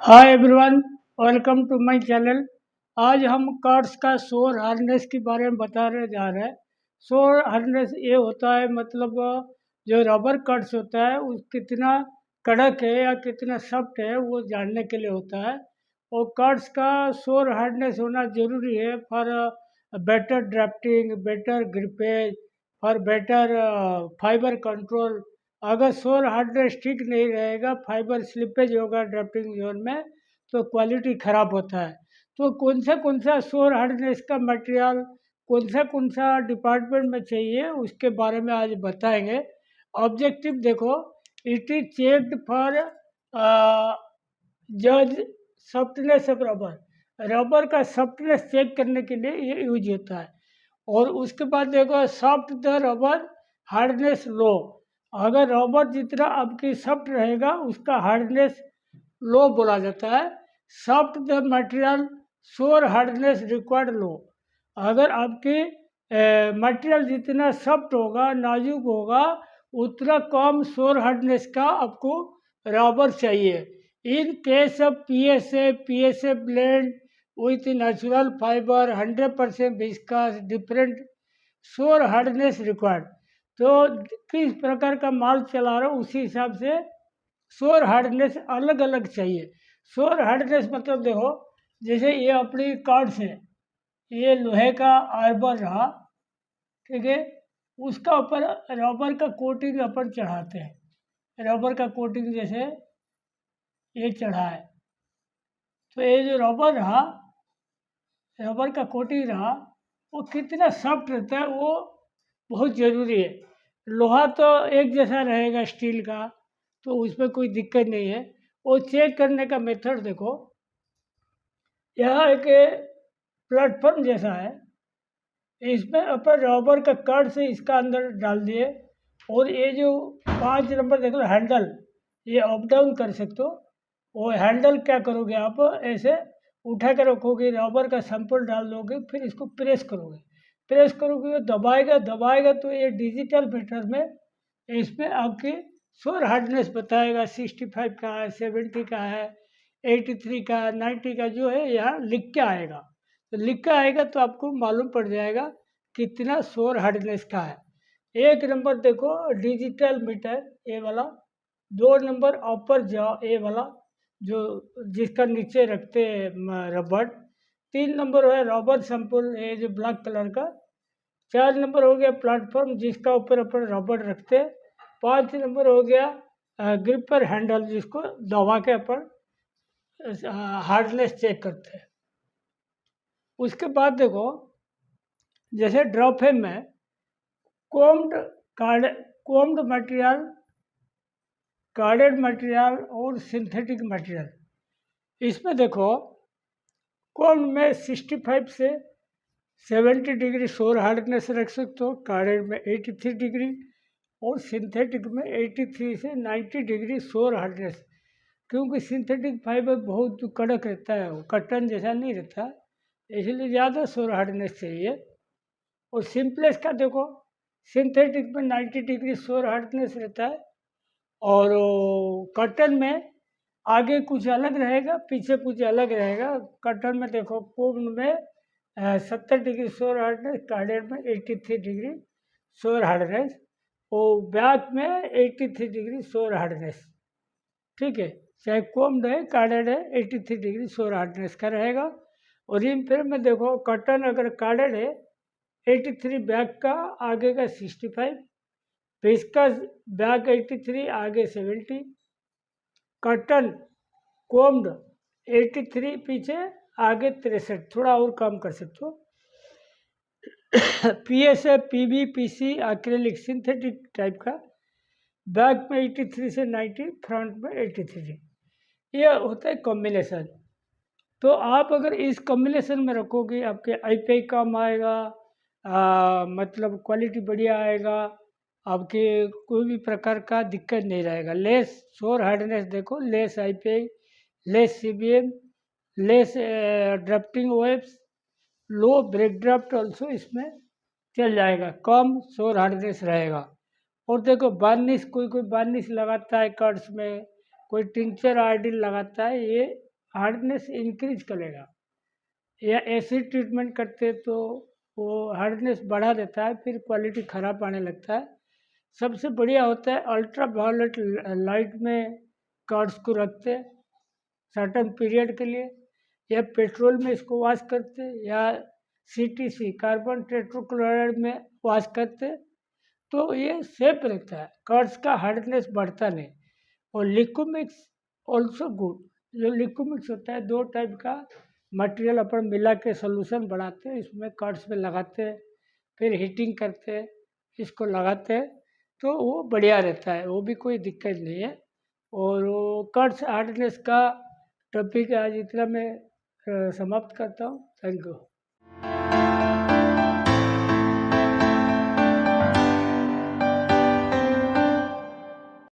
Hi everyone, welcome to my channel. आज हम cards का शोर हार्डनेस के बारे में बताने जा रहे हैं। शोर हार्डनेस ये होता है मतलब जो रबर कार्ड्स होता है उस कितना कड़क है या कितना सख्त है वो जानने के लिए होता है। और कार्ड्स का शोर हार्डनेस होना ज़रूरी है for better drafting, better grippage, for better fibre control. अगर शोर हार्डनेस ठीक नहीं रहेगा, फाइबर स्लिपेज होगा ड्राफ्टिंग जोन में, तो क्वालिटी ख़राब होता है। तो कौन सा शोर हार्डनेस का मटेरियल कौन सा डिपार्टमेंट में चाहिए उसके बारे में आज बताएंगे। ऑब्जेक्टिव देखो, इट इज चेक्ड फॉर जज सॉफ्टनेस ऑफ रबर। रबर का सॉफ्टनेस चेक करने के लिए ये यूज होता है। और उसके बाद देखो, सॉफ्ट द रबर, हार्डनेस लो। अगर रबर जितना आपकी सॉफ्ट रहेगा उसका हार्डनेस लो बोला जाता है। सॉफ्ट द मटेरियल, शोर हार्डनेस रिक्वायर्ड लो। अगर आपकी मटेरियल जितना सॉफ्ट होगा, नाजुक होगा, उतना कम शोर हार्डनेस का आपको रबर चाहिए। In case of PSA blend with natural fibre 100% viscous different शोर हार्डनेस रिक्वायर्ड। तो किस प्रकार का माल चला रहा हो उसी हिसाब से शोर हार्डनेस अलग अलग चाहिए। शोर हार्डनेस मतलब देखो, जैसे ये अपनी कार्ड्स है, ये लोहे का आर्बर रहा, ठीक है। उसका ऊपर रबर का कोटिंग अपन चढ़ाते हैं। रबर का कोटिंग जैसे ये चढ़ा है, तो ये जो रबर रहा, रबर का कोटिंग रहा, वो कितना सॉफ्ट रहता है वो बहुत ज़रूरी है। लोहा तो एक जैसा रहेगा स्टील का, तो उसमें कोई दिक्कत नहीं है। वो चेक करने का मेथड देखो, यह एक प्लेटफॉर्म जैसा है, इसमें अपन रबर का कट से इसका अंदर डाल दिए। और ये जो 5 नंबर देख लो हैंडल, ये अप डाउन कर सकते हो। वो हैंडल क्या करोगे आप, ऐसे उठा कर रखोगे, रबर का सैंपल डाल दोगे, फिर इसको प्रेस करोगे। प्रेस करोगे, दबाएगा दबाएगा तो ये डिजिटल मीटर में इसमें आपकी शोर हार्डनेस बताएगा। 65 का है, 70 का है, 83 का, 90 का जो है यहाँ लिख के आएगा। तो लिख के आएगा तो आपको मालूम पड़ जाएगा कितना शोर हार्डनेस का है। 1 नंबर देखो डिजिटल मीटर, ये वाला। 2 नंबर अपर जाओ, ये वाला जो जिसका नीचे रखते हैं रबर। 3 नंबर है रबर सैंपल, ये जो ब्लैक कलर का। 4 नंबर हो गया प्लेटफॉर्म जिसका ऊपर अपन रबर रखते हैं। 5 नंबर हो गया ग्रिपर हैंडल, जिसको दबा के अपन हार्डनेस चेक करते हैं। उसके बाद देखो, जैसे ड्रॉपिंग में combed combed material, carded material और सिंथेटिक मटेरियल। इसमें देखो, कोम्ड में 65 से 70 डिग्री शोर हार्डनेस रख सकते हो, कार्डेड में 83 डिग्री, और सिंथेटिक में 83 से 90 डिग्री शोर हार्डनेस। क्योंकि सिंथेटिक फाइबर बहुत कड़क रहता है, वो कटन जैसा नहीं रहता, इसलिए ज़्यादा शोर हार्डनेस चाहिए। और सिंपलेस का देखो, सिंथेटिक में 90 डिग्री शोर हार्डनेस रहता है, और कटन में आगे कुछ अलग रहेगा, पीछे कुछ अलग रहेगा। कटन में देखो, कोन में 70 डिग्री शोर हार्डनेस, कार्डेड में 83 डिग्री शोर हार्डनेस, और बैक में 83 डिग्री शोर हार्डनेस, ठीक है। चाहे कोम्ड है, कार्डेड है, 83 डिग्री शोर हार्डनेस का रहेगा। और रिम फिर में देखो, कटन अगर कार्डेड है 83, बैक का आगे का 65, विस्कस बैक 83 आगे 70, कटन कोम्ड 83 पीछे आगे 63, थोड़ा और कम कर सकते हो। PSA, PB, PC, acrylic synthetic type का, बैक में 83 से 90, फ्रंट में 83। ये होता है कॉम्बिनेशन। तो आप अगर इस कॉम्बिनेशन में रखोगे, आपके आईपीआई काम आएगा, मतलब क्वालिटी बढ़िया आएगा, आपके कोई भी प्रकार का दिक्कत नहीं रहेगा। लेस शोर हार्डनेस देखो, less IPI, less CBM, less drafting webs, low break draft also इसमें चल जाएगा, कम शोर हार्डनेस रहेगा। और देखो बार्निश, कोई कोई बार्निश लगाता है कर्ड्स में, कोई टिंचर आयोडीन लगाता है, ये हार्डनेस इंक्रीज करेगा। या एसिड ट्रीटमेंट करते तो वो हार्डनेस बढ़ा देता है, फिर क्वालिटी ख़राब आने लगता है। सबसे बढ़िया होता है अल्ट्रा वायलेट लाइट में कार्ड्स को रखते सर्टन पीरियड के लिए, या पेट्रोल में इसको वॉश करते, या सीटीसी कार्बन टेट्राक्लोराइड में वॉश करते, तो ये सेफ रहता है, कार्ड्स का हार्डनेस बढ़ता नहीं। और लिक्विमिक्स ऑल्सो गुड। जो लिक्विमिक्स होता है, दो टाइप का मटेरियल अपन मिला के सोल्यूशन बनाते हैं, इसमें कार्ड्स में लगाते हैं, फिर हीटिंग करते हैं, इसको लगाते हैं, तो वो बढ़िया रहता है, वो भी कोई दिक्कत नहीं है। और वो कार्ड्स हार्डनेस का टॉपिक आज इतना मैं समाप्त करता हूँ। Thank you.